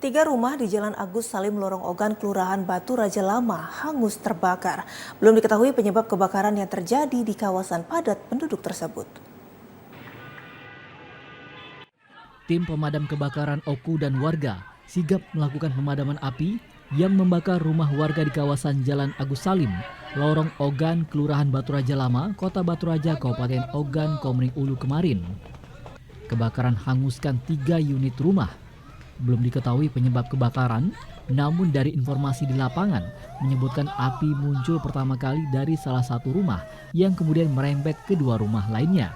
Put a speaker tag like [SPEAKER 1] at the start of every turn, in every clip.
[SPEAKER 1] Tiga rumah di Jalan Agus Salim Lorong Ogan, Kelurahan Batu Raja Lama hangus terbakar. Belum diketahui penyebab kebakaran yang terjadi di kawasan padat penduduk tersebut.
[SPEAKER 2] Tim pemadam kebakaran OKU dan warga sigap melakukan pemadaman api yang membakar rumah warga di kawasan Jalan Agus Salim, Lorong Ogan, Kelurahan Batu Raja Lama, Kota Batu Raja, Kabupaten Ogan, Komering Ulu kemarin. Kebakaran hanguskan 3 unit rumah. Belum diketahui penyebab kebakaran, namun dari informasi di lapangan menyebutkan api muncul pertama kali dari salah satu rumah yang kemudian merembet ke 2 rumah lainnya.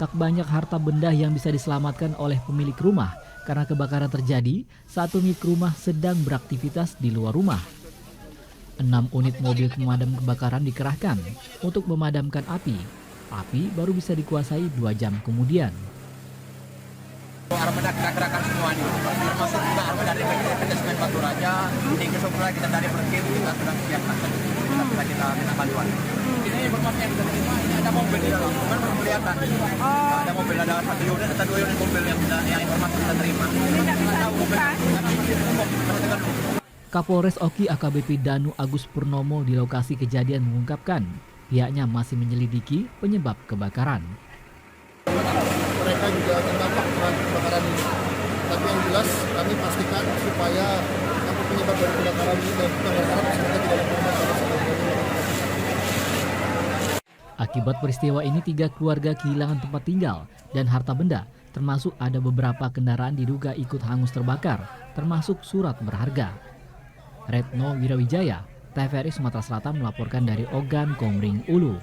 [SPEAKER 2] Tak banyak harta benda yang bisa diselamatkan oleh pemilik rumah karena kebakaran terjadi saat pemilik rumah sedang beraktivitas di luar rumah. 6 unit mobil pemadam kebakaran dikerahkan untuk memadamkan api. Api baru bisa dikuasai 2 jam kemudian.
[SPEAKER 3] Armada kita kerahkan semuanya, termasuk juga armada dari manajemen Batu Raja, hingga sebelah kita dari berkim kita sudah siapkan, kita minta bantuan. Ini informasi yang kita terima, ini ada mobil di dalam, kan belum kelihatan. Ada mobil, ada 1 unit atau 2 unit mobil yang informasi kita terima.
[SPEAKER 4] Tidak bisa dibuka.
[SPEAKER 2] Kapolres Oki AKBP Danu Agus Purnomo di lokasi kejadian mengungkapkan pihaknya masih menyelidiki penyebab kebakaran.
[SPEAKER 5] Mereka juga terdampak dengan kebakaran ini. Tapi yang jelas kami pastikan supaya apa penyebab dari kebakaran ini dan kita berharap semoga tidak ada korban pada saat ini.
[SPEAKER 2] Akibat peristiwa ini 3 keluarga kehilangan tempat tinggal dan harta benda, termasuk ada beberapa kendaraan diduga ikut hangus terbakar, termasuk surat berharga. Retno Wirawijaya, TVRI Sumatera Selatan melaporkan dari Ogan, Komering Ulu.